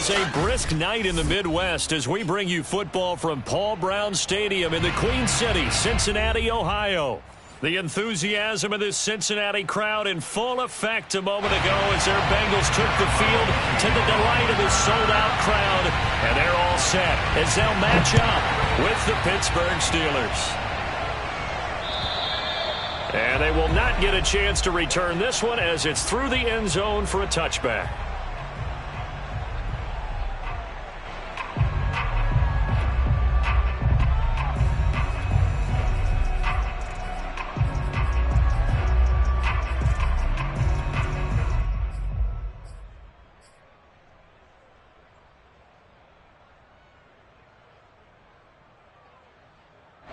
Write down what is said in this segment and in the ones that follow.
is a brisk night in the Midwest as we bring you football from Paul Brown Stadium in the Queen City, Cincinnati, Ohio. The enthusiasm of this Cincinnati crowd in full effect a moment ago as their Bengals took the field to the delight of this sold-out crowd. And they're all set as they'll match up with the Pittsburgh Steelers. And they will not get a chance to return this one as it's through the end zone for a touchback.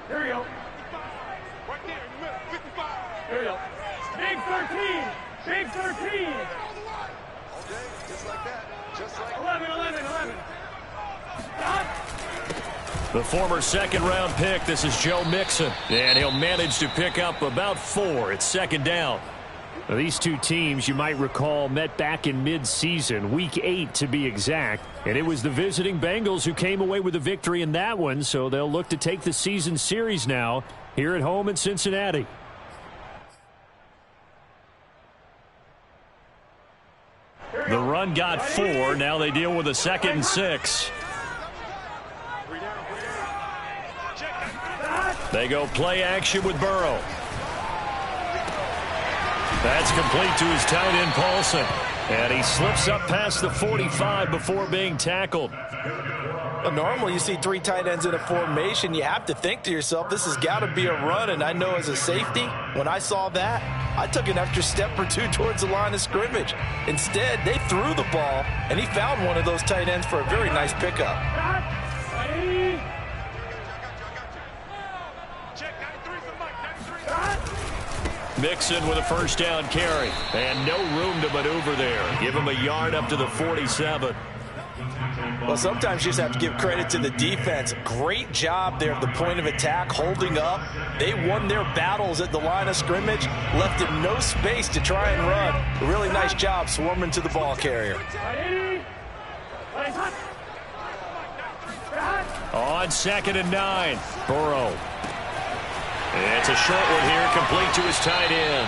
Here we go. Right there in the middle, 55. Here we go. Big 13. Big 13. Okay, just like that. Just like 11, 11, 11. Stop. The former second-round pick, this is Joe Mixon. And he'll manage to pick up about 4. It's second down. Now, these two teams, you might recall, met back in mid-season, Week 8 to be exact. And it was the visiting Bengals who came away with a victory in that one, so they'll look to take the season series now here at home in Cincinnati. The run got 4. Now they deal with a 2nd and 6. They go play action with Burrow. That's complete to his tight end, Paulson. And he slips up past the 45 before being tackled. Well, normally you see 3 tight ends in a formation. You have to think to yourself, this has got to be a run. And I know as a safety, when I saw that, I took an extra step or 2 towards the line of scrimmage. Instead, they threw the ball, and he found one of those tight ends for a very nice pickup. Mixon with a first down carry. And no room to maneuver there. Give him a yard up to the 47. Well, sometimes you just have to give credit to the defense. Great job there at the point of attack, holding up. They won their battles at the line of scrimmage, left him no space to try and run. A really nice job swarming to the ball carrier. On 2nd and 9, Burrow. It's a short one here, complete to his tight end.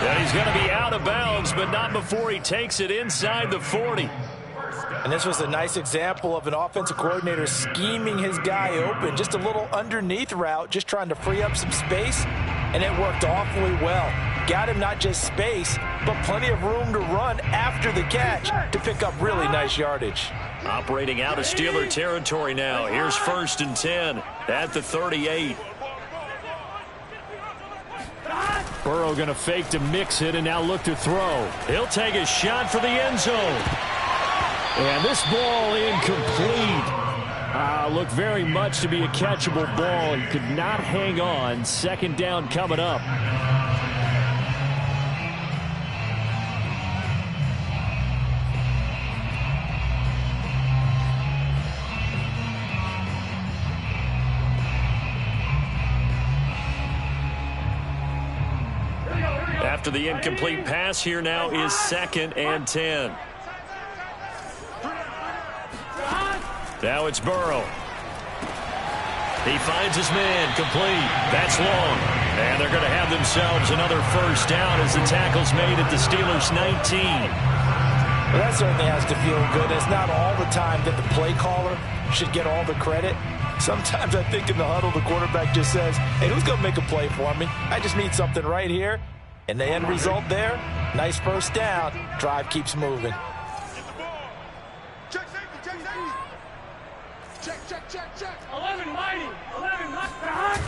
And he's going to be out of bounds, but not before he takes it inside the 40. And this was a nice example of an offensive coordinator scheming his guy open. Just a little underneath route, just trying to free up some space, and it worked awfully well. Got him not just space, but plenty of room to run after the catch to pick up really nice yardage. Operating out of Steeler territory now. Here's 1st and 10 at the 38. Burrow going to fake to mix it and now look to throw. He'll take a shot for the end zone. And this ball incomplete. Looked very much to be a catchable ball. He could not hang on. 2nd down coming up. After the incomplete pass, here now is 2nd and 10. Now it's Burrow. He finds his man, complete. That's long. And they're going to have themselves another first down as the tackle's made at the Steelers' 19. Well, that certainly has to feel good. It's not all the time that the play caller should get all the credit. Sometimes I think in the huddle, the quarterback just says, hey, who's going to make a play for me? I just need something right here. And the end result there, nice first down. Drive keeps moving. check safety, check safety. Check. 11 mighty. 11 mighty.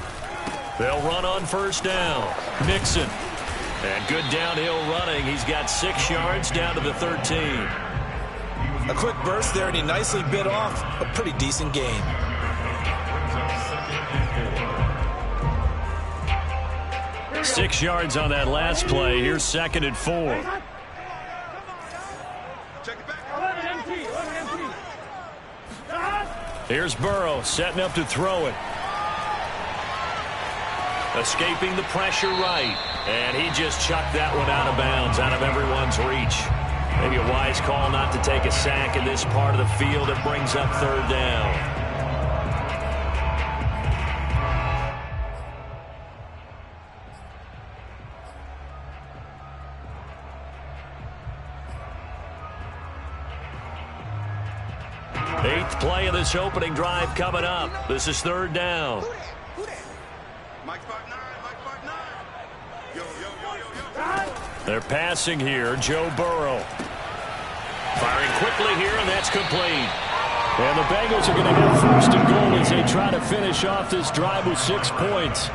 They'll run on first down. Mixon. And good downhill running. He's got 6 yards down to the 13. A quick burst there, and he nicely bit off a pretty decent gain. Six yards on that last play. Here's 2nd and 4. Check it back. 11 MT. 11 MT. Here's Burrow setting up to throw it. Escaping the pressure right. And he just chucked that one out of bounds, out of everyone's reach. Maybe a wise call not to take a sack in this part of the field. It brings up third down. Eighth play of this opening drive coming up. This is third down. Mike 5'9", Mike 5'9". Yo, yo, yo, yo, yo. They're passing here. Joe Burrow. Firing quickly here, and that's complete. And the Bengals are going to have first and goal as they try to finish off this drive with 6 points.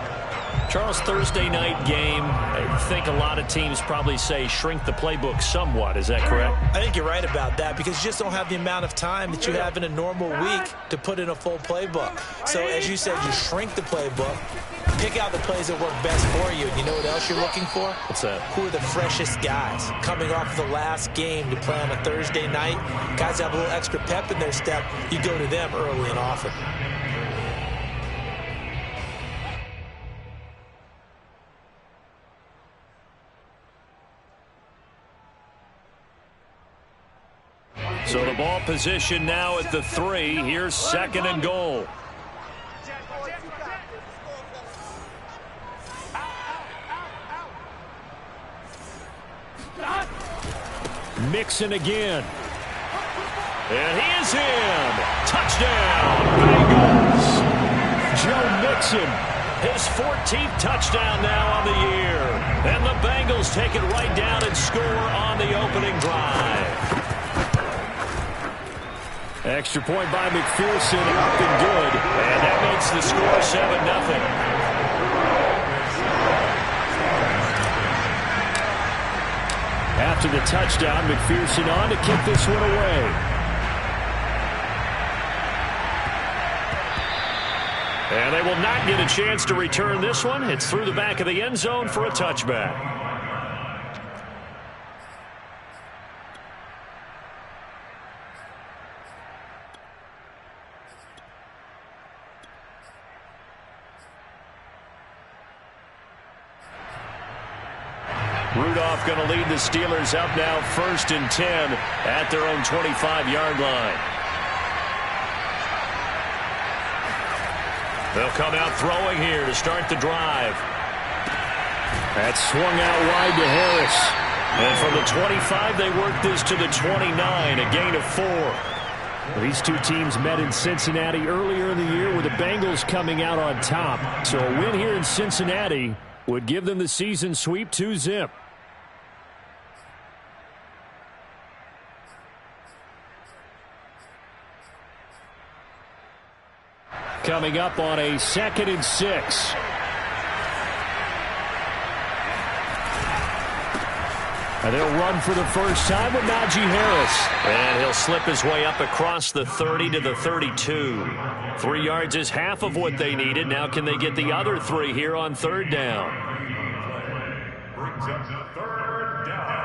Charles, Thursday night game, I think a lot of teams probably say shrink the playbook somewhat. Is that correct? I think you're right about that because you just don't have the amount of time that you have in a normal week to put in a full playbook. So as you said, you shrink the playbook, pick out the plays that work best for you. And you know what else you're looking for? What's that? Who are the freshest guys coming off the last game to play on a Thursday night? Guys have a little extra pep in their step. You go to them early and often. So the ball position now at the 3. Here's second and goal. Mixon again. And he is in. Touchdown, Bengals. Joe Mixon. His 14th touchdown now on the year. And the Bengals take it right down and score on the opening drive. Extra point by McPherson, up and good. And that makes the score 7-0. After the touchdown, McPherson on to kick this one away. And they will not get a chance to return this one. It's through the back of the end zone for a touchback. Rudolph going to lead the Steelers up now 1st and 10 at their own 25-yard line. They'll come out throwing here to start the drive. That swung out wide to Harris. And from the 25, they work this to the 29, a gain of 4. These two teams met in Cincinnati earlier in the year with the Bengals coming out on top. So a win here in Cincinnati would give them the season sweep 2-zip. Coming up on a 2nd and 6. And they'll run for the first time with Najee Harris. And he'll slip his way up across the 30 to the 32. 3 yards is half of what they needed. Now can they get the other 3 here on third down? Brings up to third down.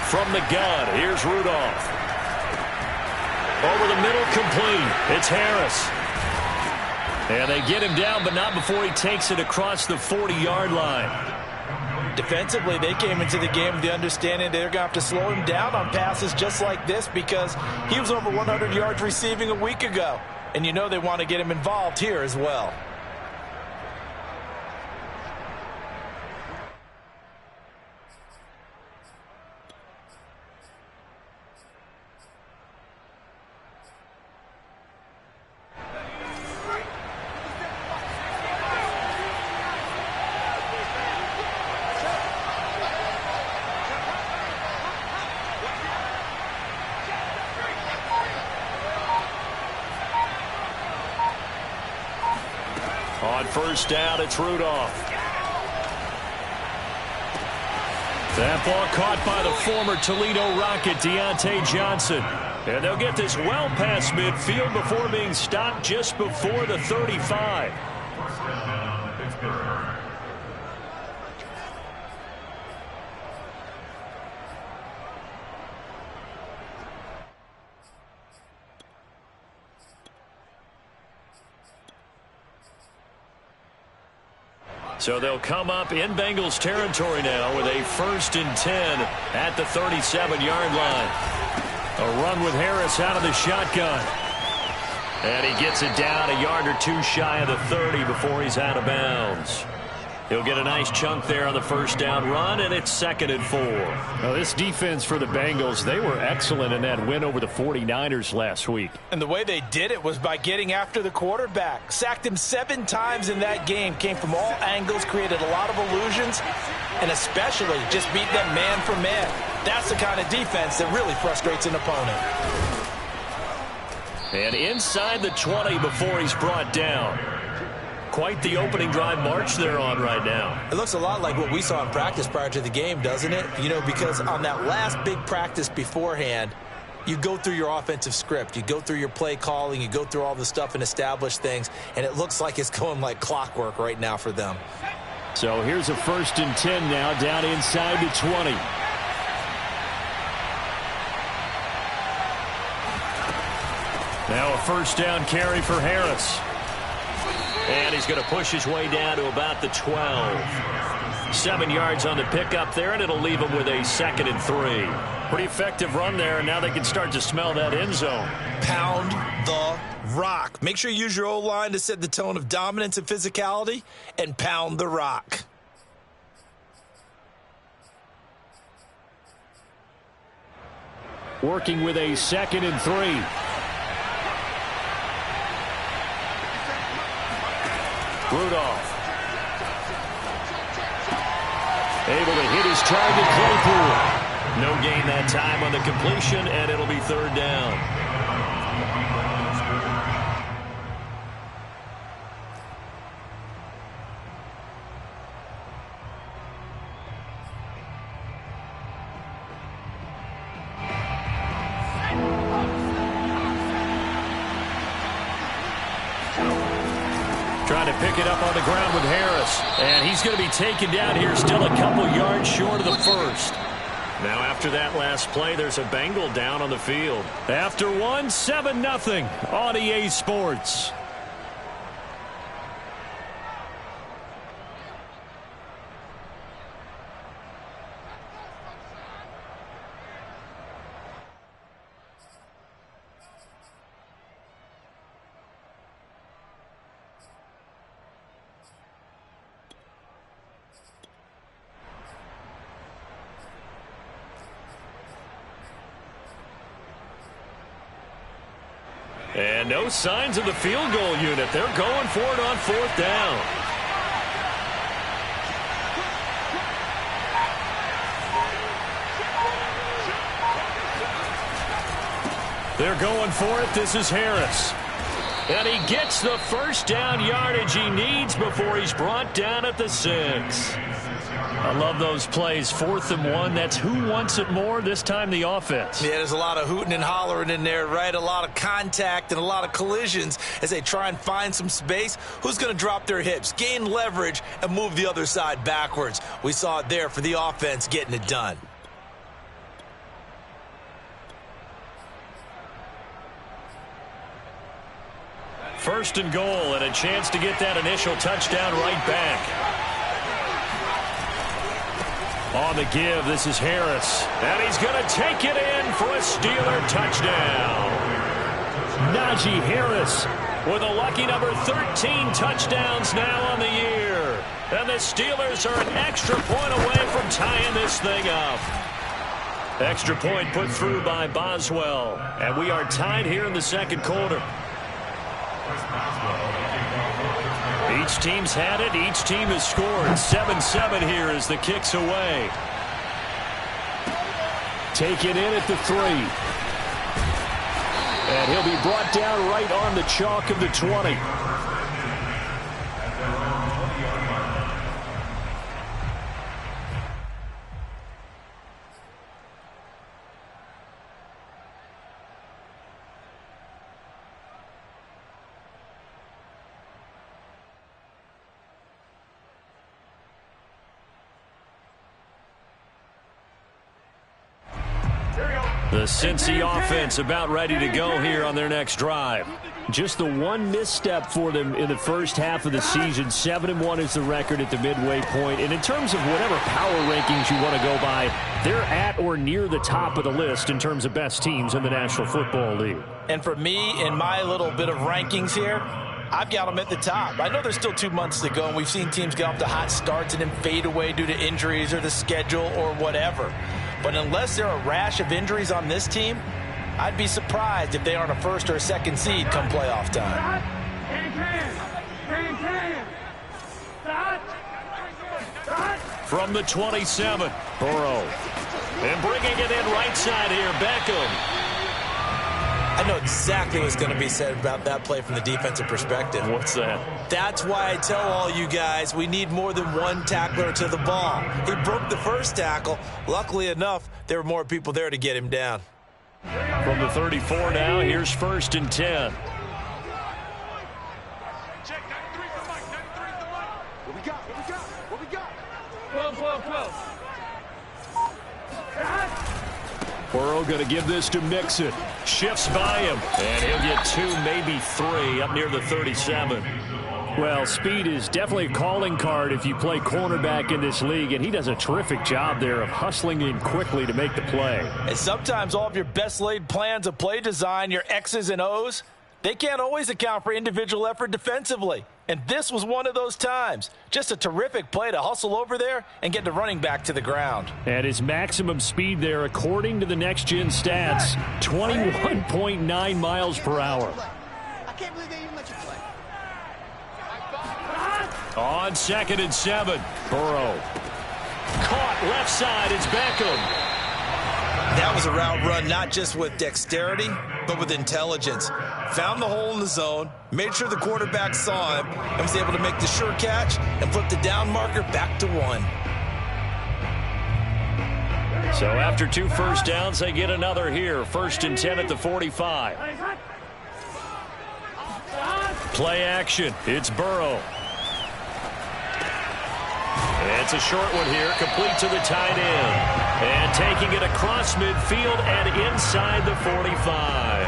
From the gun, here's Rudolph. Over the middle, complete. It's Harris. And they get him down, but not before he takes it across the 40-yard line. Defensively, they came into the game with the understanding they're going to have to slow him down on passes just like this because he was over 100 yards receiving a week ago. And you know they want to get him involved here as well. On first down, it's Rudolph. That ball caught by the former Toledo Rocket, Deontay Johnson. And they'll get this well past midfield before being stopped just before the 35. So they'll come up in Bengals territory now with a 1st and 10 at the 37-yard line. A run with Harris out of the shotgun. And he gets it down a yard or two shy of the 30 before he's out of bounds. He'll get a nice chunk there on the first down run, and it's 2nd and 4. Now, this defense for the Bengals, they were excellent in that win over the 49ers last week. And the way they did it was by getting after the quarterback. Sacked him 7 times in that game. Came from all angles, created a lot of illusions, and especially just beat them man for man. That's the kind of defense that really frustrates an opponent. And inside the 20 before he's brought down. Quite the opening drive march they're on right now. It looks a lot like what we saw in practice prior to the game, doesn't it? You know, because on that last big practice beforehand, you go through your offensive script. You go through your play calling. You go through all the stuff and establish things. And it looks like it's going like clockwork right now for them. So here's a 1st and 10 now down inside the 20. Now a 1st down carry for Harris. And he's going to push his way down to about the 12. 7 yards on the pickup there, and it'll leave him with a 2nd and 3. Pretty effective run there, and now they can start to smell that end zone. Pound the rock. Make sure you use your O-line to set the tone of dominance and physicality, and pound the rock. Working with a 2nd and 3. Rudolph. Able to hit his target, Claypool. No gain that time on the completion, and it'll be 3rd down. Trying to pick it up on the ground with Harris. And he's going to be taken down here, still a couple yards short of the 1st. Now after that last play, there's a Bengal down on the field. After one, 7-0 on EA Sports. And no signs of the field goal unit. They're going for it on 4th down. They're going for it. This is Harris. And he gets the 1st down yardage he needs before he's brought down at the 6. I love those plays. 4th and 1. That's who wants it more, this time the offense. Yeah, there's a lot of hooting and hollering in there, right? A lot of contact and a lot of collisions as they try and find some space. Who's going to drop their hips, gain leverage, and move the other side backwards? We saw it there for the offense getting it done. First and goal, and a chance to get that initial touchdown right back. On the give, this is Harris. And he's going to take it in for a Steeler touchdown. Najee Harris with a lucky number 13 touchdowns now on the year. And the Steelers are an extra point away from tying this thing up. Extra point put through by Boswell. And we are tied here in the 2nd quarter. Each team's had it. Each team has scored. 7-7 here as the kick's away. Taken in at the 3. And he'll be brought down right on the chalk of the 20. The Cincy offense about ready to go here on their next drive. Just the one misstep for them in the first half of the season. 7-1 is the record at the midway point. And in terms of whatever power rankings you want to go by, they're at or near the top of the list in terms of best teams in the National Football League. And for me, in my little bit of rankings here, I've got them at the top. I know there's still 2 months to go, and we've seen teams get off to hot starts and then fade away due to injuries or the schedule or whatever. But unless there are a rash of injuries on this team, I'd be surprised if they aren't a first or a second seed come playoff time. From the 27, Burrow. And bringing it in right side here, Beckham. I know exactly what's going to be said about that play from the defensive perspective. What's that? That's why I tell all you guys we need more than one tackler to the ball. He broke the first tackle. Luckily enough, there were more people there to get him down. From the 34 now, here's 1st and 10. Check 93 for Mike. 93 for Mike. What we got? What we got? What we got? 12. Burrow going to give this to Mixon. Shifts by him. And he'll get 2, maybe 3 up near the 37. Well, speed is definitely a calling card if you play cornerback in this league, and he does a terrific job there of hustling in quickly to make the play. And sometimes all of your best laid plans of play design, your X's and O's, they can't always account for individual effort defensively. And this was one of those times. Just a terrific play to hustle over there and get the running back to the ground. And his maximum speed there, according to the next-gen stats, 21.9 miles per hour. I can't believe they even let you play. On 2nd and 7, Burrow. Caught left side, it's Beckham. That was a route run not just with dexterity, but with intelligence. Found the hole in the zone, made sure the quarterback saw him, and was able to make the sure catch and flip the down marker back to 1. So after 2 first downs, they get another here. 1st and 10 at the 45. Play action. It's Burrow. It's a short one here, complete to the tight end. And taking it across midfield and inside the 45.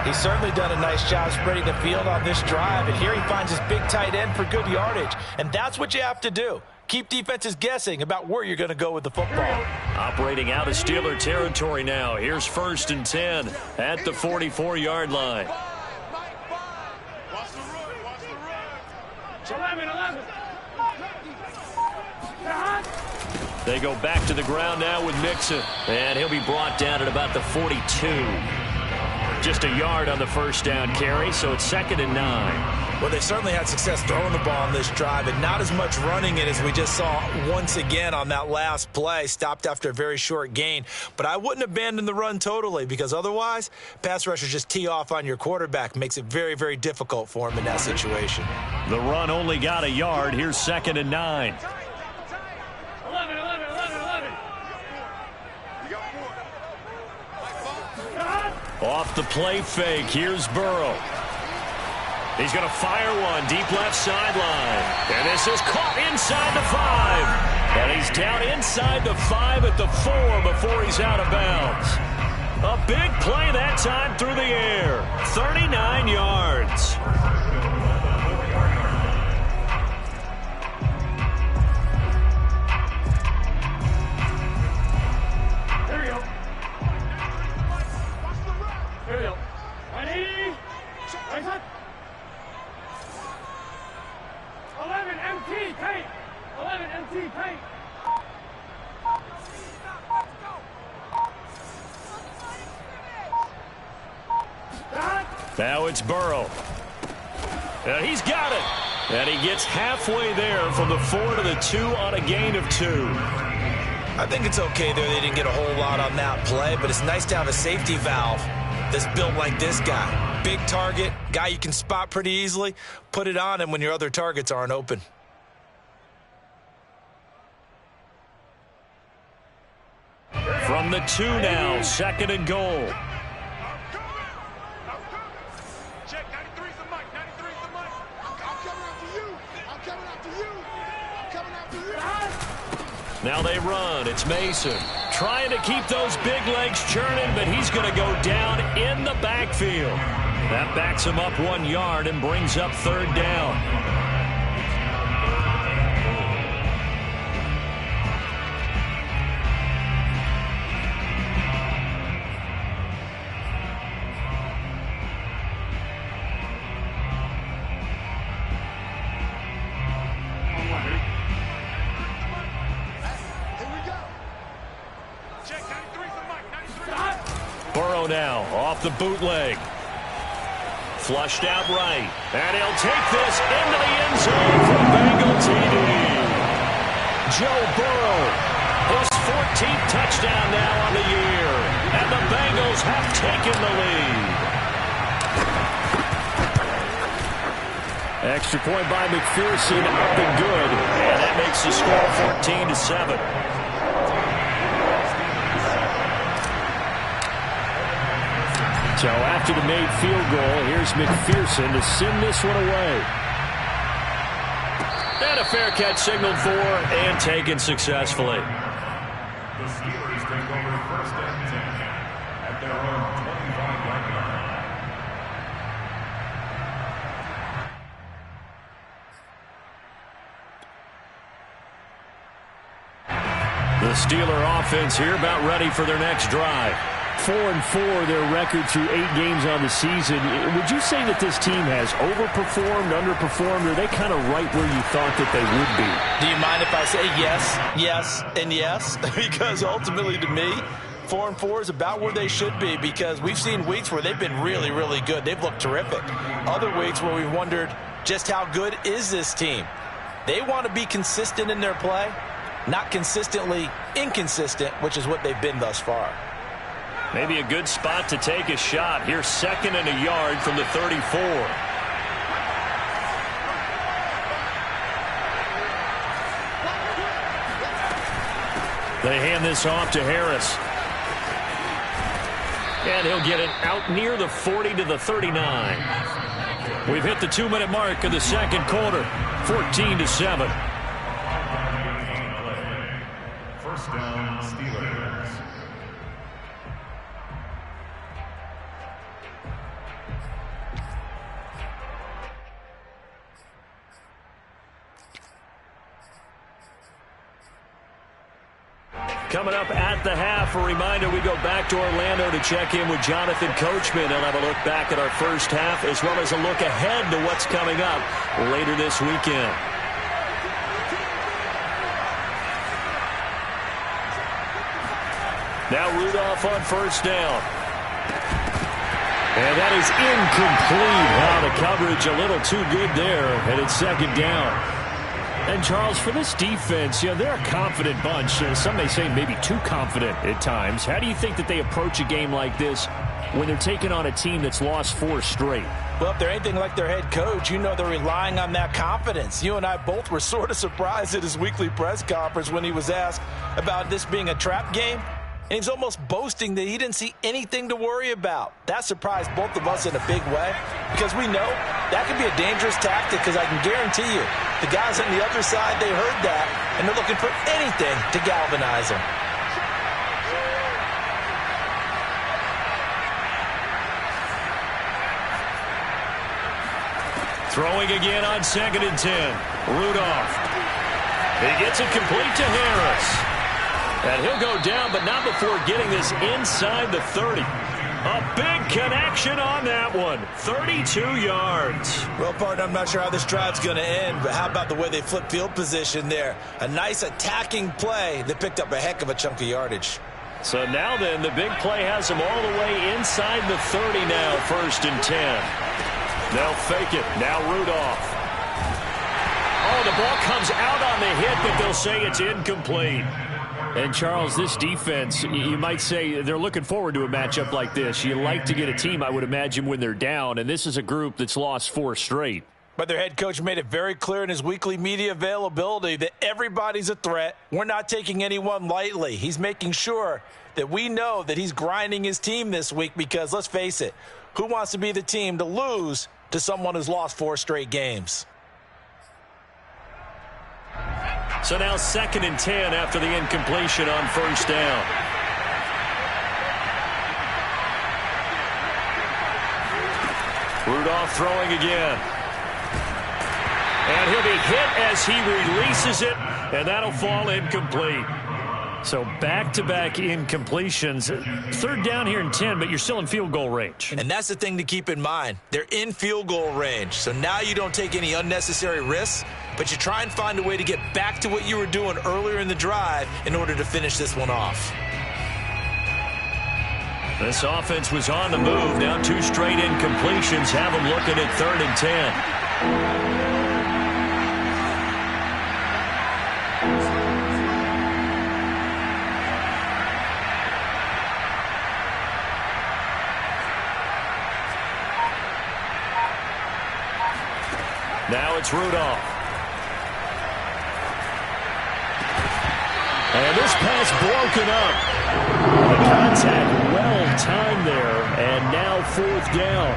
He's certainly done a nice job spreading the field on this drive, and here he finds his big tight end for good yardage. And that's what you have to do. Keep defenses guessing about where you're going to go with the football. Operating out of Steeler territory now. Here's 1st and 10 at the 44-yard line. Watch the run. Watch the run. 11. They go back to the ground now with Mixon. And he'll be brought down at about the 42. Just a yard on the first down carry, so it's 2nd and 9. Well, they certainly had success throwing the ball on this drive, and not as much running it as we just saw once again on that last play. Stopped after a very short gain. But I wouldn't abandon the run totally, because otherwise, pass rushers just tee off on your quarterback. Makes it very, very difficult for him in that situation. The run only got a yard. Here's 2nd and 9. 11. You got 4. Off the play fake, here's Burrow. He's going to fire one deep left sideline. And this is caught inside the 5. And he's down inside the 5 at the 4 before he's out of bounds. A big play that time through the air. 39 yards. Here we go. Here we go. Ready? Right side. 11 MT paint. 11 MT paint. Now it's Burrow. And he's got it. And he gets halfway there from the 4 to the 2 on a gain of 2. I think it's okay there. They didn't get a whole lot on that play, but it's nice to have a safety valve that's built like this guy. Big target, guy you can spot pretty easily. Put it on him when your other targets aren't open. From the 2 now, 2nd and goal. Check 93 for Mike. 93 for Mike. I'm coming after you. I'm coming after you. I'm coming after you. Now they run. It's Mason. trying to keep those big legs churning, but he's going to go down in the backfield. That backs him up 1 yard and brings up third down. Burrow now off the bootleg. Flushed out right. And he'll take this into the end zone for Bengal TD. Joe Burrow, his 14th touchdown now on the year. And the Bengals have taken the lead. Extra point by McPherson, up and good. And that makes the score 14-7. So after the made field goal, here's McPherson to send this one away. And a fair catch signaled for and taken successfully. The Steelers take over first and 10 at their own 25-yard line. The Steeler offense here about ready for their next drive. 4-4 their record through 8 games on the season. Would you say that this team has overperformed, underperformed, or are they kind of right where you thought that they would be? Do you mind if I say yes, yes, and yes? Because ultimately to me, 4-4 is about where they should be, because we've seen weeks where they've been really, really good. They've looked terrific. Other weeks where we've wondered just how good is this team. They want to be consistent in their play, not consistently inconsistent, which is what they've been thus far. Maybe a good spot to take a shot. Here's 2nd and a yard from the 34. They hand this off to Harris. And he'll get it out near the 40 to the 39. We've hit the 2-minute mark of the second quarter. 14-7. First down, Steelers. Coming up at the half, a reminder, we go back to Orlando to check in with Jonathan Coachman and have a look back at our first half, as well as a look ahead to what's coming up later this weekend. Now Rudolph on first down. And that is incomplete. Wow, the coverage a little too good there, and it's second down. And, Charles, for this defense, they're a confident bunch. Some may say maybe too confident at times. How do you think that they approach a game like this when they're taking on a team that's lost 4 straight? Well, if they're anything like their head coach, they're relying on that confidence. You and I both were sort of surprised at his weekly press conference when he was asked about this being a trap game. And he's almost boasting that he didn't see anything to worry about. That surprised both of us in a big way, because we know that could be a dangerous tactic, because I can guarantee you the guys on the other side, they heard that, and they're looking for anything to galvanize them. Throwing again on 2nd and 10. Rudolph. He gets it complete to Harris. And he'll go down, but not before getting this inside the 30. A big connection on that one. 32 yards. Well, partner, I'm not sure how this drive's going to end, but how about the way they flip field position there? A nice attacking play that picked up a heck of a chunk of yardage. So now then, the big play has them all the way inside the 30 now, 1st and 10. They'll fake it. Now Rudolph. Oh, the ball comes out on the hit, but they'll say it's incomplete. And, Charles, this defense, you might say they're looking forward to a matchup like this. You like to get a team, I would imagine, when they're down, and this is a group that's lost 4 straight. But their head coach made it very clear in his weekly media availability that everybody's a threat. We're not taking anyone lightly. He's making sure that we know that he's grinding his team this week, because, let's face it, who wants to be the team to lose to someone who's lost 4 straight games? So now 2nd and 10 after the incompletion on first down. Rudolph throwing again. And he'll be hit as he releases it, and that'll fall incomplete. So back-to-back incompletions. Third down here and 10, but you're still in field goal range. And that's the thing to keep in mind. They're in field goal range. So now you don't take any unnecessary risks, but you try and find a way to get back to what you were doing earlier in the drive in order to finish this one off. This offense was on the move. Now 2 straight incompletions have them looking at 3rd and 10. Now it's Rudolph. And this pass broken up. The contact well timed there, and now 4th down.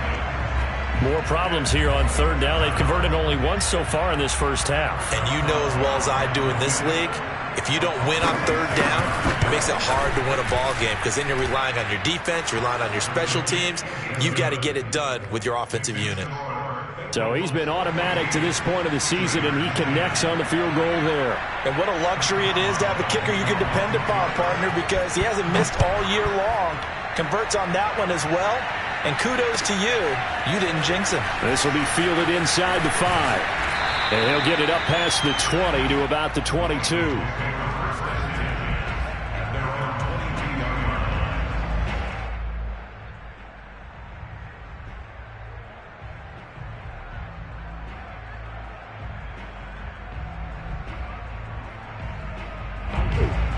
More problems here on 3rd down. They've converted only once so far in this first half. And you know as well as I do in this league, if you don't win on 3rd down, it makes it hard to win a ball game because then you're relying on your defense, you're relying on your special teams. You've got to get it done with your offensive unit. So he's been automatic to this point of the season, and he connects on the field goal there. And what a luxury it is to have a kicker you can depend upon, partner, because he hasn't missed all year long. Converts on that one as well. And kudos to you. You didn't jinx him. This will be fielded inside the 5. And he'll get it up past the 20 to about the 22.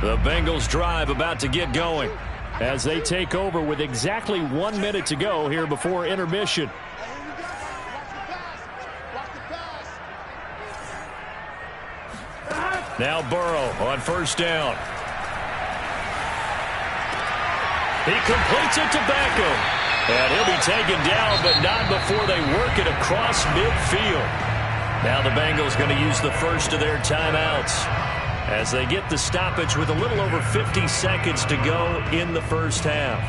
The Bengals drive about to get going as they take over with exactly 1 minute to go here before intermission. Now Burrow on 1st down. He completes it to Beckham. And he'll be taken down, but not before they work it across midfield. Now the Bengals going to use the first of their timeouts as they get the stoppage with a little over 50 seconds to go in the first half.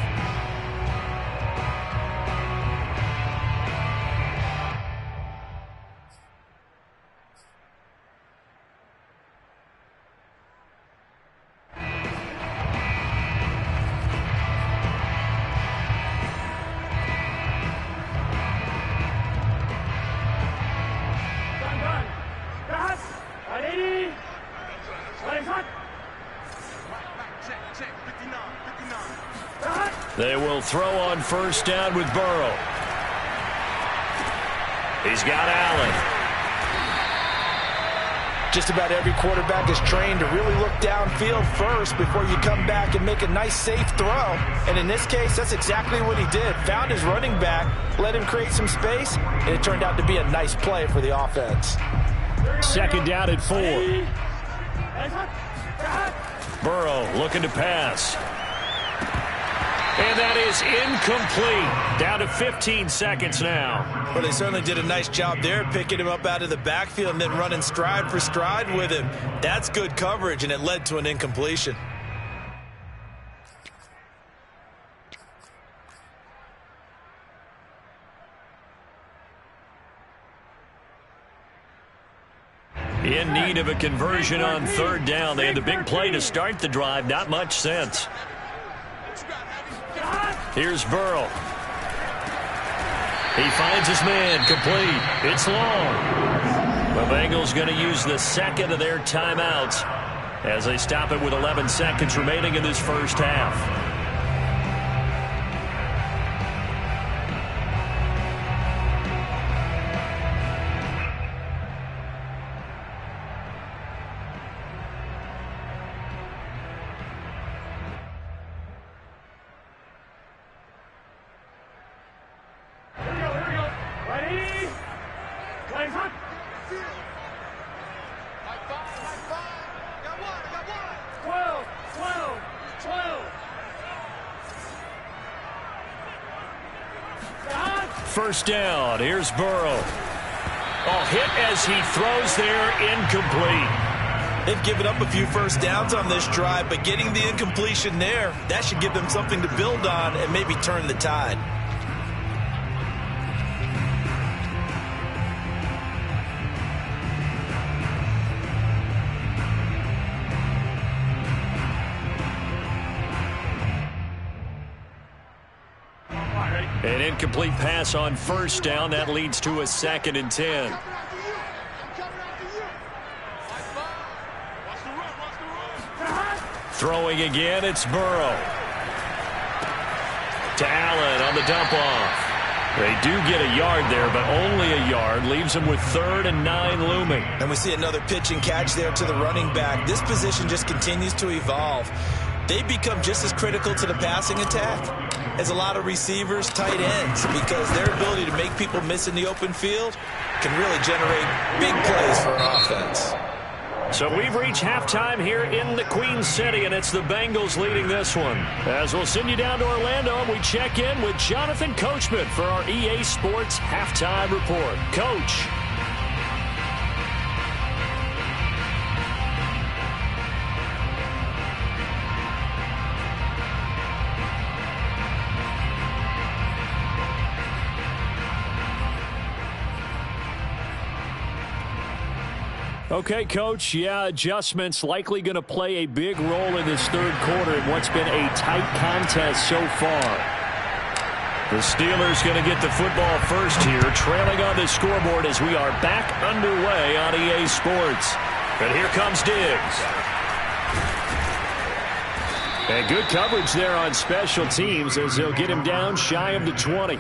They will throw on 1st down with Burrow. He's got Allen. Just about every quarterback is trained to really look downfield first before you come back and make a nice, safe throw. And in this case, that's exactly what he did. Found his running back, let him create some space, and it turned out to be a nice play for the offense. 2nd down at 4. Burrow looking to pass. And that is incomplete. Down to 15 seconds now. Well, they certainly did a nice job there, picking him up out of the backfield and then running stride for stride with him. That's good coverage, and it led to an incompletion. In need of a conversion on 3rd down. They had the big play to start the drive. Not much sense. Here's Burrow. He finds his man, complete. It's long. The Bengals going to use the 2nd of their timeouts as they stop it with 11 seconds remaining in this first half. First down. Here's Burrow. Hit as he throws there, incomplete. They've given up a few first downs on this drive, but getting the incompletion there, that should give them something to build on and maybe turn the tide. An incomplete pass on first down. That leads to a 2nd and 10. Throwing again, it's Burrow. To Allen on the dump off. They do get a yard there, but only a yard. Leaves them with 3rd and 9 looming. And we see another pitch and catch there to the running back. This position just continues to evolve. They become just as critical to the passing attack as a lot of receivers, tight ends, because their ability to make people miss in the open field can really generate big plays for an offense. So we've reached halftime here in the Queen City, and it's the Bengals leading this one. As we'll send you down to Orlando, and we check in with Jonathan Coachman for our EA Sports Halftime Report. Coach. Okay, Coach, yeah, adjustments likely going to play a big role in this 3rd quarter in what's been a tight contest so far. The Steelers going to get the football first here, trailing on the scoreboard as we are back underway on EA Sports. And here comes Diggs. And good coverage there on special teams as they'll get him down shy of the 20.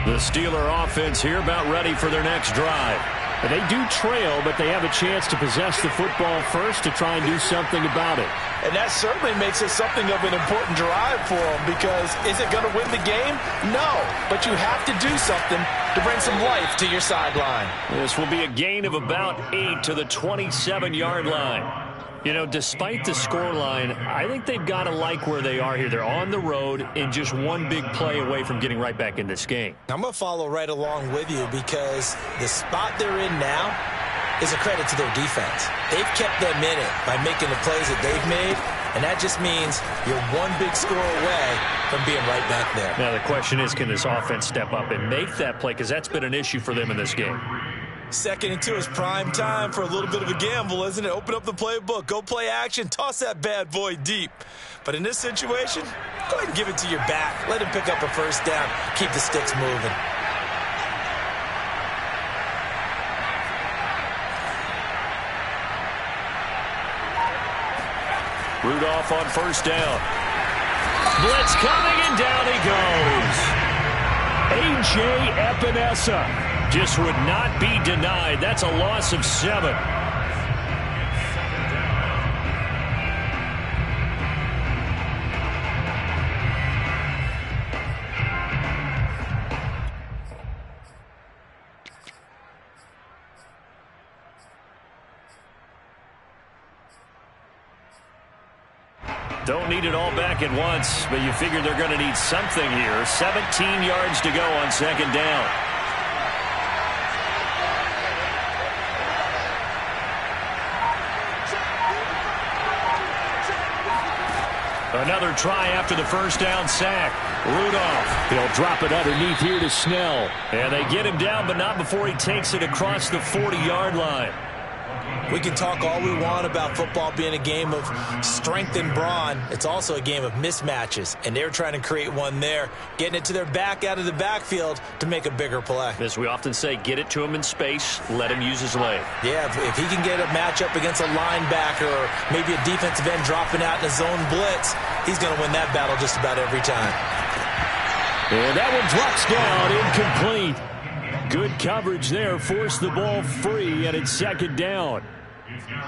The Steeler offense here about ready for their next drive. They do trail, but they have a chance to possess the football first to try and do something about it. And that certainly makes it something of an important drive for them, because is it going to win the game? No, but you have to do something to bring some life to your sideline. This will be a gain of about 8 to the 27-yard line. You know, despite the scoreline, I think they've got to like where they are here. They're on the road and just one big play away from getting right back in this game. I'm going to follow right along with you, because the spot they're in now is a credit to their defense. They've kept them in it by making the plays that they've made, and that just means you're one big score away from being right back there. Now the question is, can this offense step up and make that play? Because that's been an issue for them in this game. 2nd and 2 is prime time for a little bit of a gamble, isn't it? Open up the playbook, go play action, toss that bad boy deep. But in this situation, go ahead and give it to your back. Let him pick up a first down. Keep the sticks moving. Rudolph on first down. Blitz coming, and down he goes. A.J. Epinesa just would not be denied. That's a loss of 7. Don't need it all back at once, but you figure they're going to need something here. 17 yards to go on 2nd down. Another try after the first down sack. Rudolph. He'll drop it underneath here to Snell. And they get him down, but not before he takes it across the 40-yard line. We can talk all we want about football being a game of strength and brawn. It's also a game of mismatches, and they're trying to create one there, getting it to their back out of the backfield to make a bigger play. As we often say, get it to him in space, let him use his leg. Yeah, if he can get a matchup against a linebacker or maybe a defensive end dropping out in a zone blitz, he's going to win that battle just about every time. And that one drops down, incomplete. Good coverage there, forced the ball free, and it's 2nd down.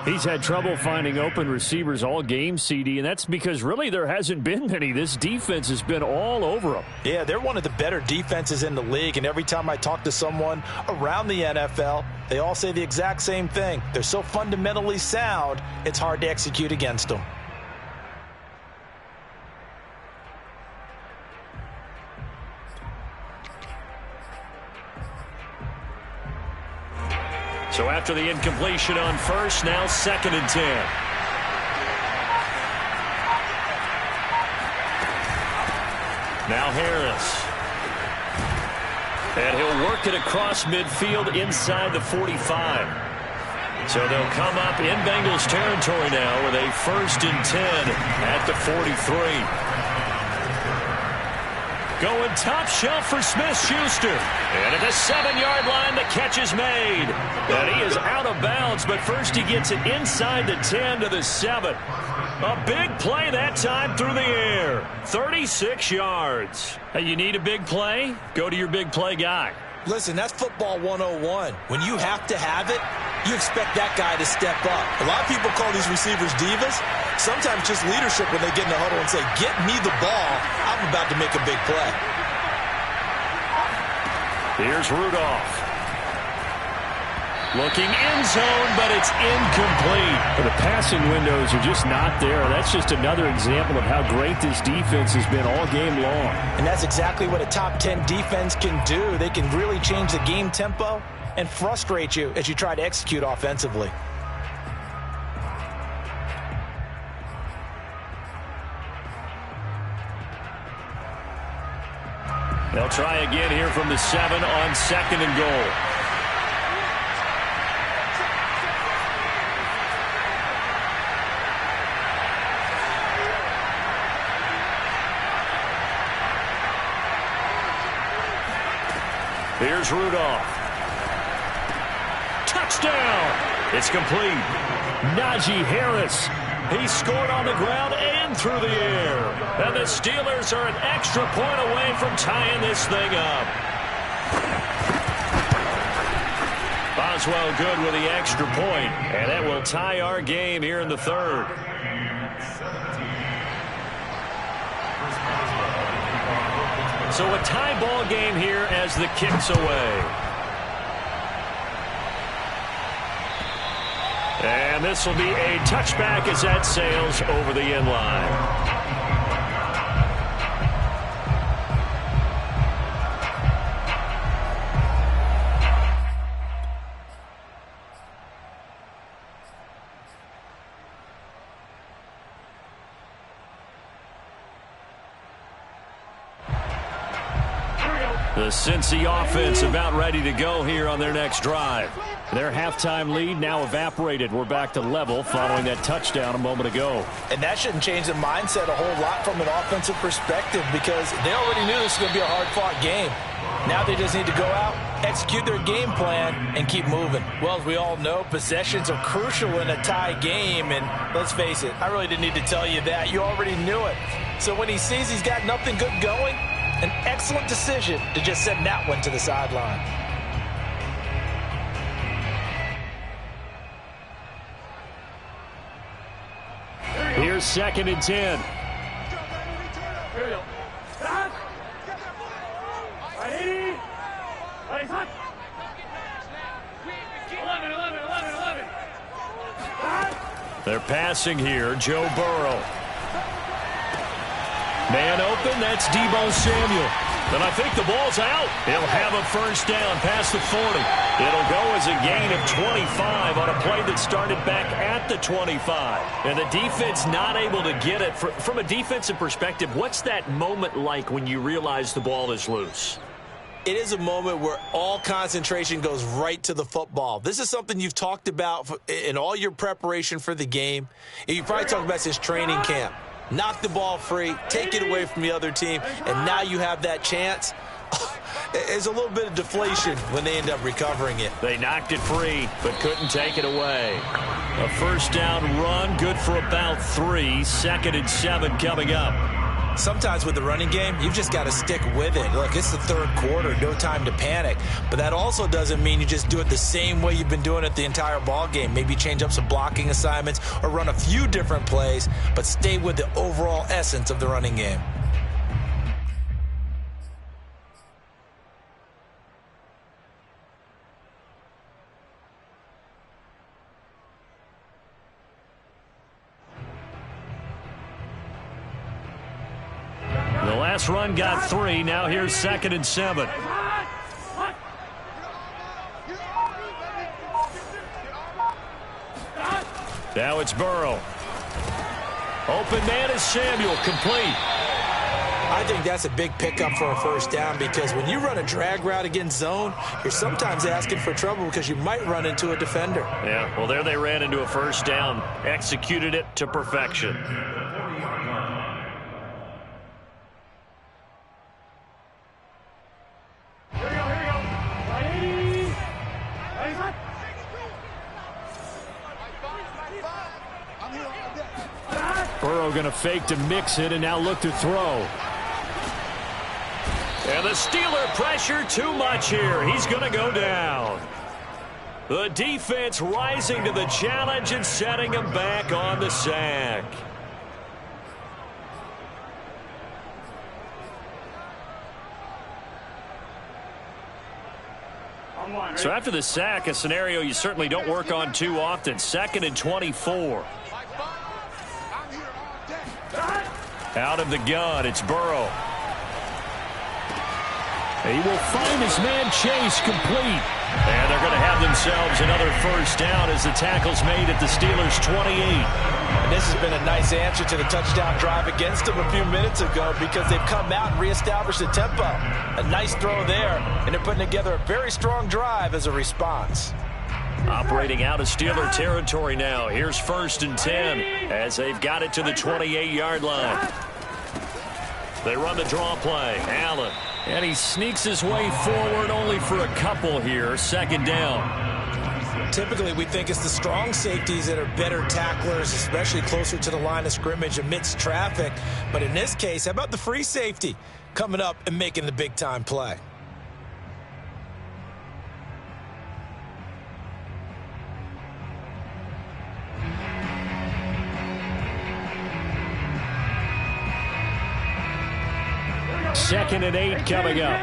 He's had trouble finding open receivers all game, CD, and that's because really there hasn't been many. This defense has been all over them. Yeah, they're one of the better defenses in the league, and every time I talk to someone around the NFL, they all say the exact same thing. They're so fundamentally sound, it's hard to execute against them. So after the incompletion on first, now 2nd and 10. Now Harris. And he'll work it across midfield inside the 45. So they'll come up in Bengals territory now with a 1st and 10 at the 43. Going top shelf for Smith-Schuster. And at the 7-yard line, the catch is made. And he is out of bounds, but first he gets it inside the 10 to the 7. A big play that time through the air. 36 yards. Hey, you need a big play? Go to your big play guy. Listen, that's football 101. When you have to have it, you expect that guy to step up. A lot of people call these receivers divas. Sometimes just leadership when they get in the huddle and say, get me the ball. I'm about to make a big play. Here's Rudolph. Looking end zone, but it's incomplete. The passing windows are just not there. That's just another example of how great this defense has been all game long. And that's exactly what a top 10 defense can do. They can really change the game tempo and frustrate you as you try to execute offensively. They'll try again here from the 7 on 2nd and goal. Here's Rudolph. Touchdown! It's complete. Najee Harris. He scored on the ground and through the air. And the Steelers are an extra point away from tying this thing up. Boswell good with the extra point, and that will tie our game here in the 3rd. So a tie ball game here as the kick's away. And this will be a touchback as that sails over the end line. The Cincy offense about ready to go here on their next drive. Their halftime lead now evaporated. We're back to level following that touchdown a moment ago. And that shouldn't change the mindset a whole lot from an offensive perspective because they already knew this was going to be a hard-fought game. Now they just need to go out, execute their game plan, and keep moving. Well, as we all know, possessions are crucial in a tie game. And let's face it, I really didn't need to tell you that. You already knew it. So when he sees he's got nothing good going, an excellent decision to just send that one to the sideline. Here's 2nd and 10. They're passing here. Joe Burrow. Man open, that's Deebo Samuel. And I think the ball's out. He'll have a first down past the 40. It'll go as a gain of 25 on a play that started back at the 25. And the defense not able to get it. From a defensive perspective, what's that moment like when you realize the ball is loose? It is a moment where all concentration goes right to the football. This is something you've talked about in all your preparation for the game. And you probably talked about since training camp. Knock the ball free, take it away from the other team, and now you have that chance. It's a little bit of deflation when they end up recovering it. They knocked it free, but couldn't take it away. A first down run, good for about 3. 2nd and 7 coming up. Sometimes with the running game, you've just got to stick with it. Look, it's the 3rd quarter, no time to panic. But that also doesn't mean you just do it the same way you've been doing it the entire ball game. Maybe change up some blocking assignments or run a few different plays, but stay with the overall essence of the running game. Last run got 3. Now here's 2nd and 7. Now it's Burrow. Open man is Samuel. Complete. I think that's a big pickup for a first down because when you run a drag route against zone, you're sometimes asking for trouble because you might run into a defender. Yeah, well, there they ran into a first down, executed it to perfection. Burrow going to fake to mix it and now look to throw. And the Steeler pressure too much here. He's going to go down. The defense rising to the challenge and setting him back on the sack. So after the sack, a scenario you certainly don't work on too often. 2nd and 24. Out of the gun, it's Burrow. He will find his man Chase complete. And they're going to have themselves another first down as the tackle's made at the Steelers' 28. And this has been a nice answer to the touchdown drive against them a few minutes ago because they've come out and reestablished the tempo. A nice throw there, and they're putting together a very strong drive as a response. Operating out of Steeler territory now. Here's 1st and 10 as they've got it to the 28-yard line. They run the draw play. Allen. And he sneaks his way forward only for a couple here. 2nd down. Typically, we think it's the strong safeties that are better tacklers, especially closer to the line of scrimmage amidst traffic. But in this case, how about the free safety coming up and making the big-time play? Second and 8 coming up.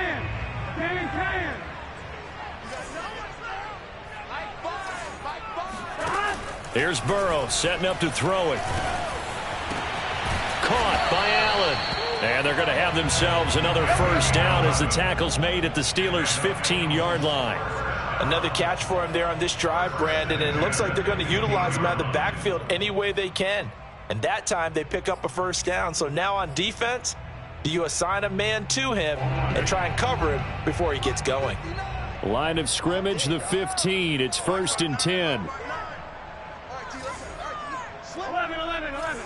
Here's Burrow setting up to throw it. Caught by Allen. And they're going to have themselves another first down as the tackle's made at the Steelers' 15-yard line. Another catch for him there on this drive, Brandon, and it looks like they're going to utilize him out of the backfield any way they can. And that time they pick up a first down. So now on defense, do you assign a man to him and try and cover him before he gets going? Line of scrimmage, the 15. It's 1st and 10. 11.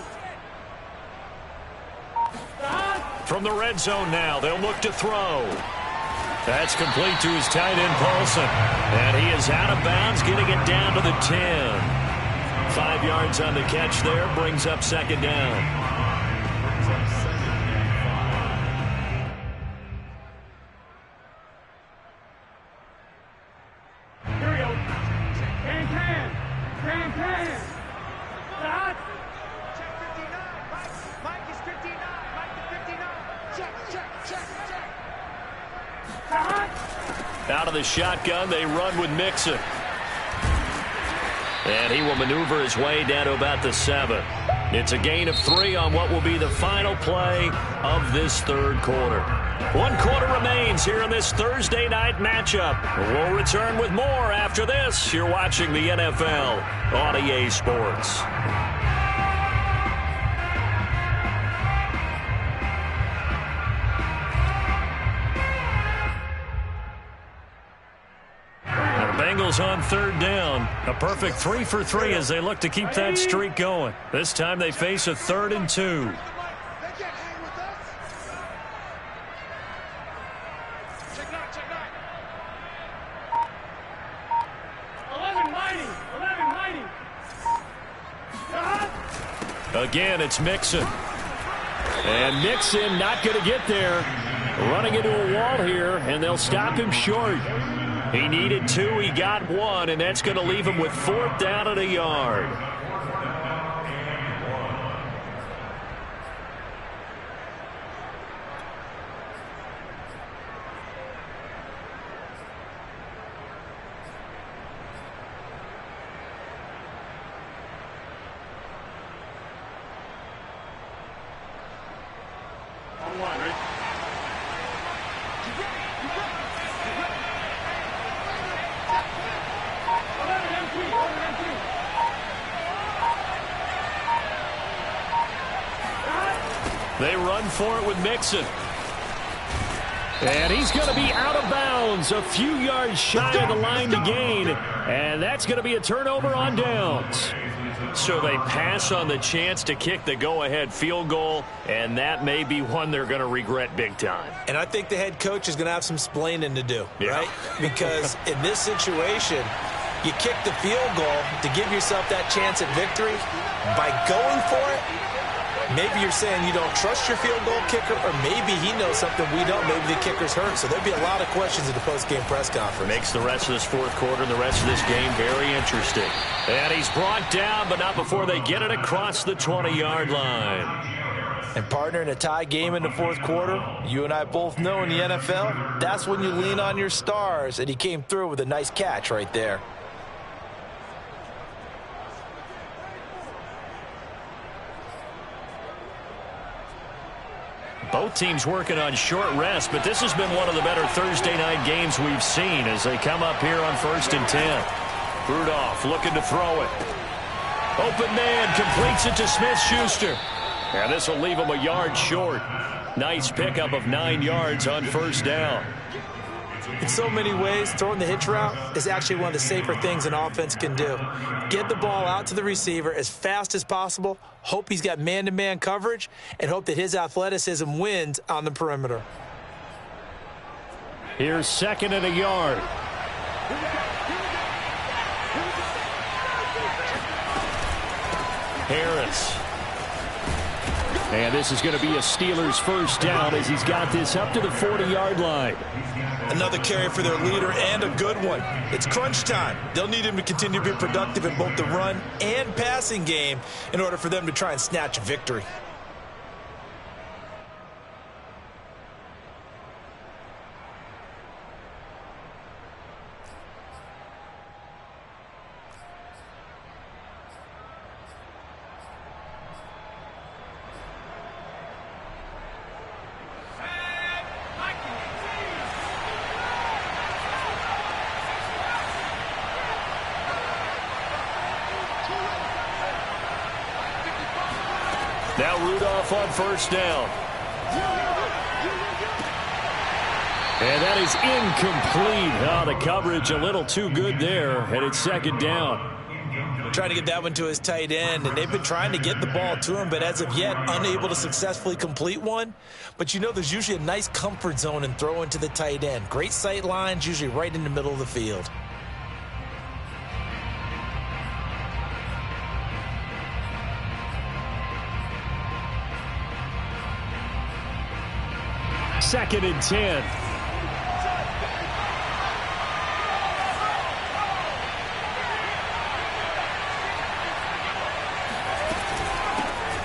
From the red zone now, they'll look to throw. That's complete to his tight end, Paulson. And he is out of bounds, getting it down to the 10. 5 yards on the catch there, brings up 2nd down. Out of the shotgun, they run with Mixon. And he will maneuver his way down to about the 7. It's a gain of 3 on what will be the final play of this 3rd quarter. 1 quarter remains here in this Thursday night matchup. We'll return with more after this. You're watching the NFL on EA Sports. Bengals on 3rd down. A perfect 3 for 3 as they look to keep that streak going. This time they face a 3rd and 2. Again, it's Mixon. And Mixon not going to get there. Running into a wall here, and they'll stop him short. He needed 2, he got 1, and that's going to leave him with 4th down at a yard. They run for it with Mixon. And he's going to be out of bounds, a few yards shy of the line to gain. And that's going to be a turnover on downs. So they pass on the chance to kick the go-ahead field goal, and that may be one they're going to regret big time. And I think the head coach is going to have some splaining to do, right? Because in this situation, you kick the field goal to give yourself that chance at victory. By going for it, maybe you're saying you don't trust your field goal kicker, or maybe he knows something we don't. Maybe the kicker's hurt. So there'll be a lot of questions at the post-game press conference. Makes the rest of this fourth quarter and the rest of this game very interesting. And he's brought down, but not before they get it across the 20-yard line. And, partner, in a tie game in the fourth quarter, you and I both know in the NFL, that's when you lean on your stars. And he came through with a nice catch right there. Both teams working on short rest, but this has been one of the better Thursday night games we've seen as they come up here on 1st and 10. Rudolph looking to throw it. Open man completes it to Smith-Schuster. And this will leave him a yard short. Nice pickup of 9 yards on first down. In so many ways, throwing the hitch route is actually one of the safer things an offense can do. Get the ball out to the receiver as fast as possible, hope he's got man-to-man coverage, and hope that his athleticism wins on the perimeter. Here's 2nd and a yard. Harris. And this is going to be a Steelers first down as he's got this up to the 40-yard line. Another carry for their leader, and a good one. It's crunch time. They'll need him to continue to be productive in both the run and passing game in order for them to try and snatch a victory. Now Rudolph on first down. And that is incomplete. Oh, the coverage a little too good there, and it's 2nd down. Trying to get that one to his tight end, and they've been trying to get the ball to him, but as of yet, unable to successfully complete one. But you know there's usually a nice comfort zone in throwing to the tight end. Great sight lines, usually right in the middle of the field. Second and 10.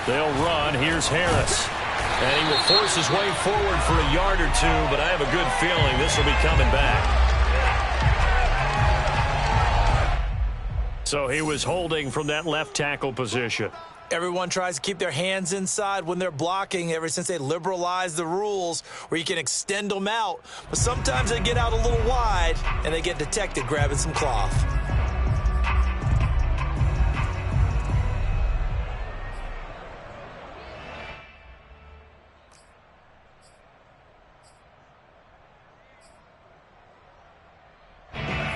They'll run. Here's Harris. And he will force his way forward for a yard or two, but I have a good feeling this will be coming back. So he was holding from that left tackle position. Everyone tries to keep their hands inside when they're blocking ever since they liberalized the rules where you can extend them out. But sometimes they get out a little wide and they get detected grabbing some cloth.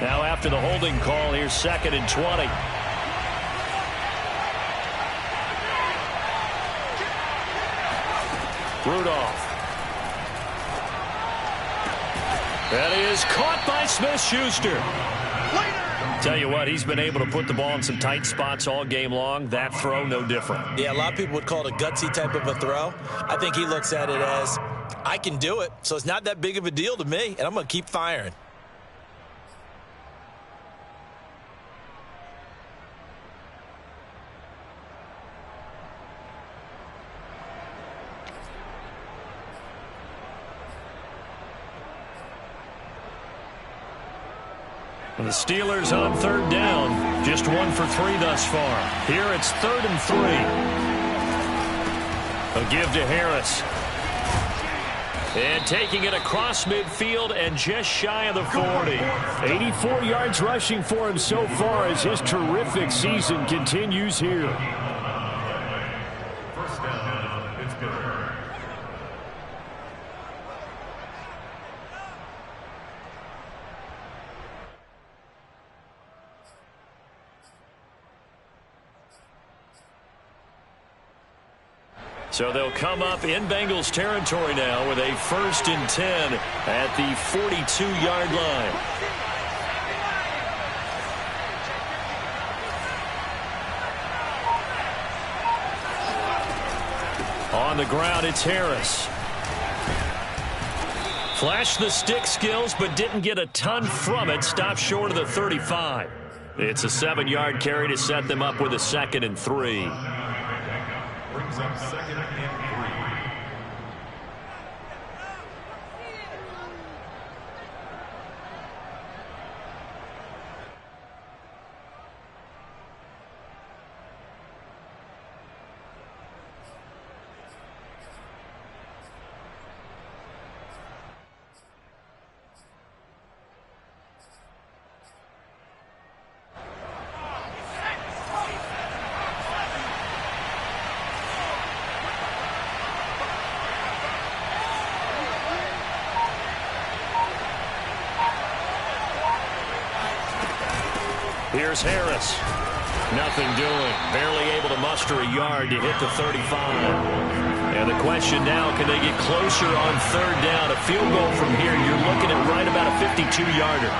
Now after the holding call, here's 2nd and 20. Rudolph. That is caught by Smith-Schuster. Tell you what, he's been able to put the ball in some tight spots all game long. That throw, no different. Yeah, a lot of people would call it a gutsy type of a throw. I think he looks at it as, I can do it, so it's not that big of a deal to me, and I'm going to keep firing. The Steelers on 3rd down. Just 1 for 3 thus far. Here it's 3rd and 3. A give to Harris. And taking it across midfield and just shy of the 40. 84 yards rushing for him so far as his terrific season continues here. So they'll come up in Bengals territory now with a 1st and 10 at the 42-yard line. On the ground, it's Harris. Flashed the stick skills, but didn't get a ton from it. Stopped short of the 35. It's a 7-yard carry to set them up with a 2nd and 3. Brings up 2nd and 3. Here's Harris. Nothing doing. Barely able to muster a yard to hit the 35. And the question now, can they get closer on 3rd down? A field goal from here, you're looking at right about a 52-yarder.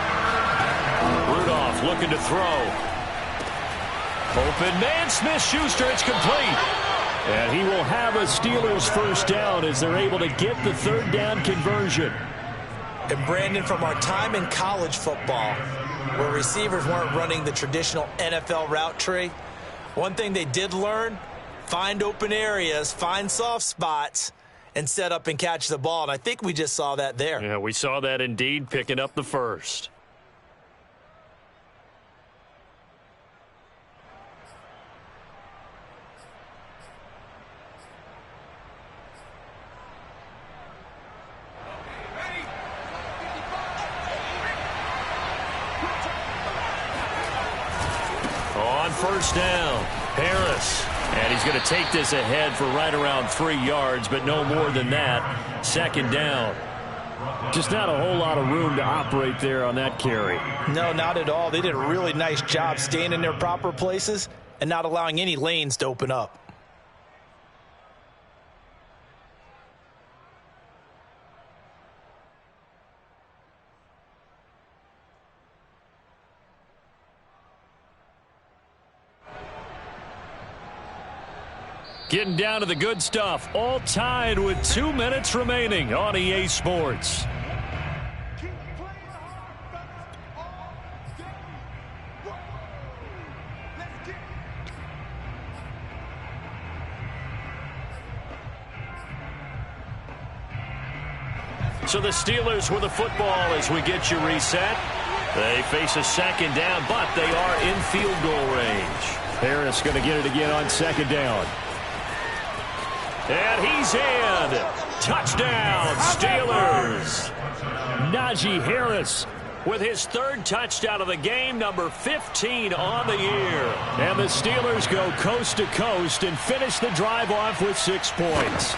Rudolph looking to throw. Open man, Smith-Schuster, it's complete. And he will have a Steelers 1st down as they're able to get the 3rd down conversion. And Brandon, from our time in college football, where receivers weren't running the traditional NFL route tree, one thing they did learn, find open areas, find soft spots, and set up and catch the ball. And I think we just saw that there. Yeah, we saw that indeed, picking up the 1st. On 1st down, Harris. And he's going to take this ahead for right around 3 yards, but no more than that. 2nd down. Just not a whole lot of room to operate there on that carry. No, not at all. They did a really nice job staying in their proper places and not allowing any lanes to open up. Getting down to the good stuff. All tied with 2 minutes remaining on EA Sports. So the Steelers with the football as we get you reset. They face a 2nd down, but they are in field goal range. Harris going to get it again on 2nd down. And he's in. Touchdown, Steelers. Najee Harris with his 3rd touchdown of the game, number 15 on the year. And the Steelers go coast to coast and finish the drive off with 6 points.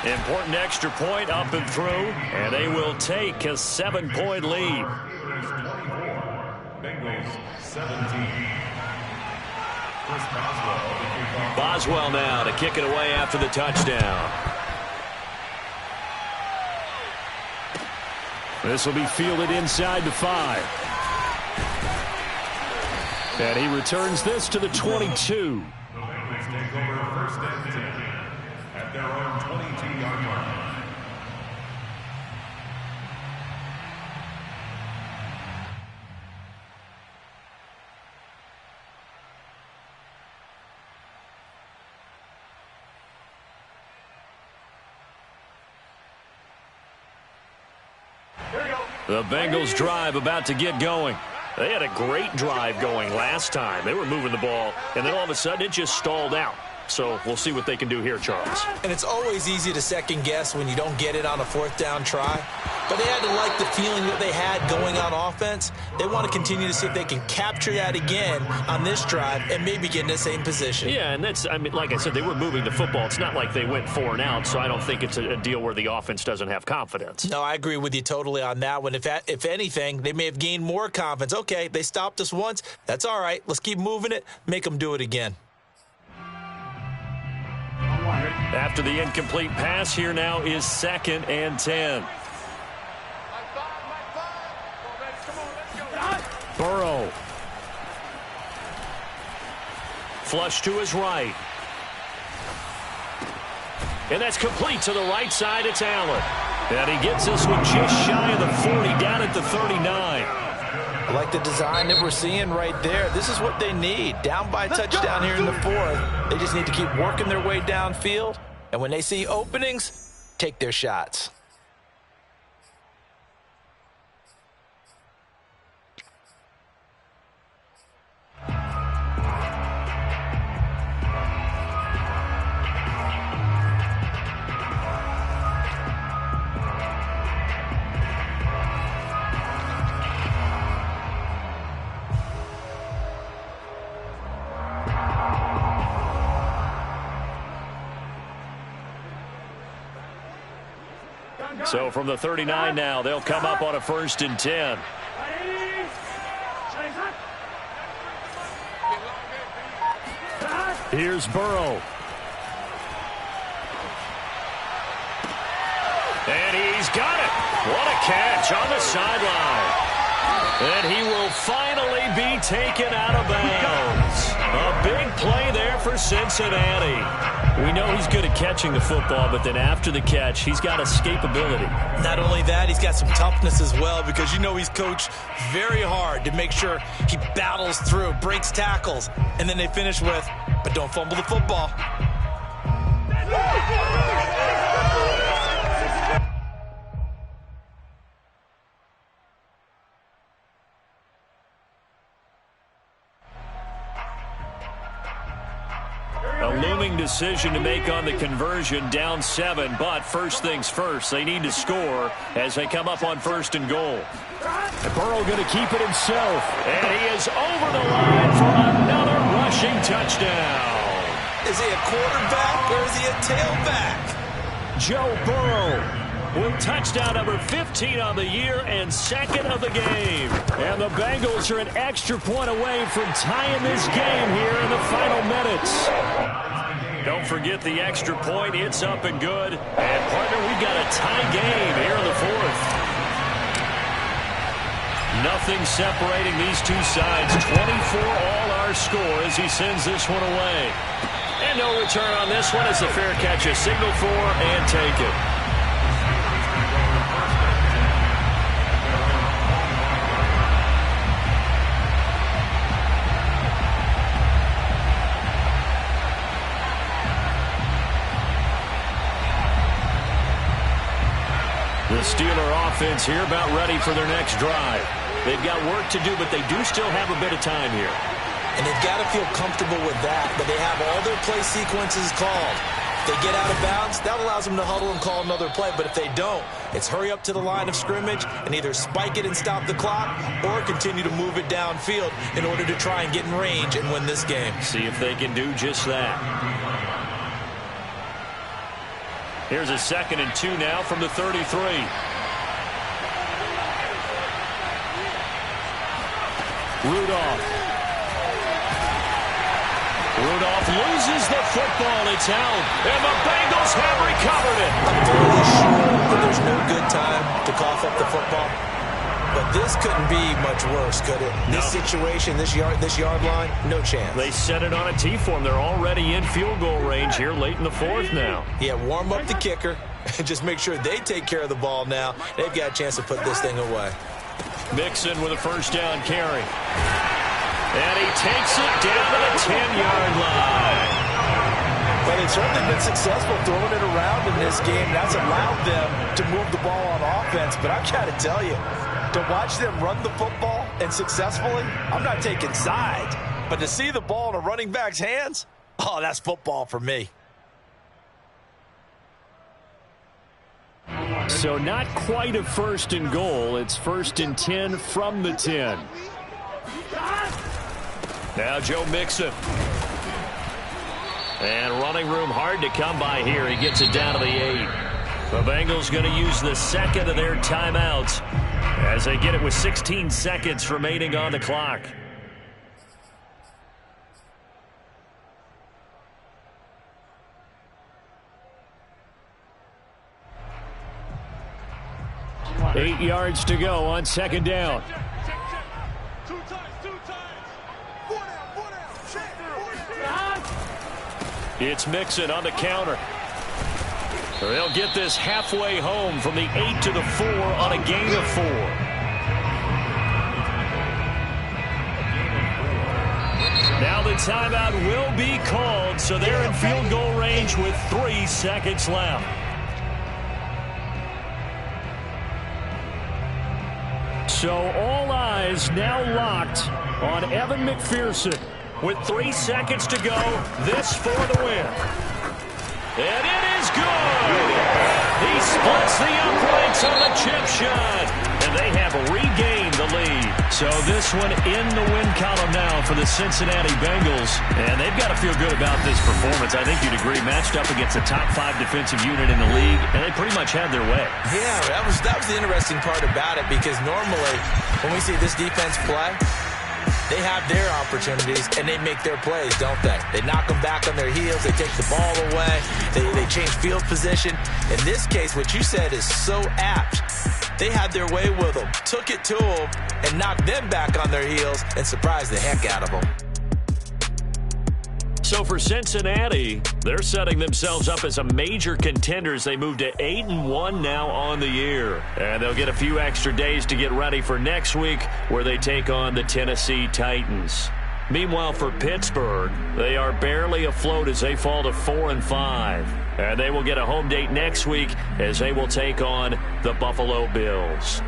Important extra point up and through, and they will take a 7-point lead. Bengals 17. Boswell now to kick it away after the touchdown. This will be fielded inside the 5. And he returns this to the 22. The Bengals take over 1st and 10 at their own 22-yard line. The Bengals drive about to get going. They had a great drive going last time. They were moving the ball, and then all of a sudden it just stalled out. So we'll see what they can do here, Charles. And it's always easy to second guess when you don't get it on a 4th down try. But they had to like the feeling that they had going on offense. They want to continue to see if they can capture that again on this drive and maybe get in the same position. Yeah, and that's, I mean, like I said, they were moving the football. It's not like they went 4 and out, so I don't think it's a deal where the offense doesn't have confidence. No, I agree with you totally on that one. If anything, they may have gained more confidence. Okay, they stopped us once. That's all right. Let's keep moving it. Make them do it again. After the incomplete pass, here now is 2nd and 10. Burrow. Flush to his right. And that's complete to the right side. It's Allen. And he gets this one just shy of the 40, down at the 39. I like the design that we're seeing right there. This is what they need. Down by a touchdown here in the 4th. They just need to keep working their way downfield. And when they see openings, take their shots. So from the 39 now, they'll come up on a 1st and 10. Here's Burrow. And he's got it. What a catch on the sideline. And he will finally be taken out of bounds. A big play there for Cincinnati. We know he's good at catching the football, but then after the catch, he's got escapability. Not only that, he's got some toughness as well, because you know he's coached very hard to make sure he battles through, breaks tackles, and then they finish with, but don't fumble the football. A looming decision to make on the conversion, down 7, but first things first, they need to score as they come up on 1st and goal. And Burrow going to keep it himself. And he is over the line for another rushing touchdown. Is he a quarterback or is he a tailback? Joe Burrow with touchdown number 15 on the year and 2nd of the game. And the Bengals are an extra point away from tying this game here in the final minutes. Don't forget the extra point. It's up and good. And, partner, we've got a tie game here in the 4th. Nothing separating these two sides. 24 all our score as he sends this one away. And no return on this one as the fair catch is signaled for and taken. The Steeler offense here about ready for their next drive. They've got work to do, but they do still have a bit of time here. And they've got to feel comfortable with that, but they have all their play sequences called. If they get out of bounds, that allows them to huddle and call another play, but if they don't, it's hurry up to the line of scrimmage and either spike it and stop the clock or continue to move it downfield in order to try and get in range and win this game. See if they can do just that. Here's a 2nd and 2 now from the 33. Rudolph loses the football. It's out. And the Bengals have recovered it. I'm fairly sure that there's no good time to cough up the football. But this couldn't be much worse, could it? No. This situation, this yard line, no chance. They set it on a T-form. They're already in field goal range here late in the 4th now. Yeah, warm up the kicker and just make sure they take care of the ball now. They've got a chance to put this thing away. Mixon with a 1st down carry. And he takes it down to the 10-yard line. Well, they've certainly been successful throwing it around in this game. That's allowed them to move the ball on offense. But I've got to tell you, to watch them run the football and successfully, I'm not taking sides. But to see the ball in a running back's hands, oh, that's football for me. So not quite a 1st and goal. It's 1st and 10 from the 10. Now Joe Mixon. And running room hard to come by here. He gets it down to the 8. The Bengals going to use the 2nd of their timeouts as they get it with 16 seconds remaining on the clock. 8 yards to go on second down. Two times. It's Mixon on the counter. They'll get this halfway home from the 8 to the 4 on a gain of 4. Now the timeout will be called, so they're in field goal range with 3 seconds left. So all eyes now locked on Evan McPherson. With 3 seconds to go, this for the win. And it is good! He splits the uprights on the chip shot. And they have regained the lead. So this one in the win column now for the Cincinnati Bengals. And they've got to feel good about this performance. I think you'd agree, matched up against a top 5 defensive unit in the league. And they pretty much had their way. Yeah, that was the interesting part about it, because normally when we see this defense play, they have their opportunities, and they make their plays, don't they? They knock them back on their heels. They take the ball away. They change field position. In this case, what you said is so apt. They had their way with them, took it to them, and knocked them back on their heels and surprised the heck out of them. So for Cincinnati, they're setting themselves up as a major contender as they move to 8-1 now on the year. And they'll get a few extra days to get ready for next week, where they take on the Tennessee Titans. Meanwhile, for Pittsburgh, they are barely afloat as they fall to 4-5. And they will get a home date next week as they will take on the Buffalo Bills.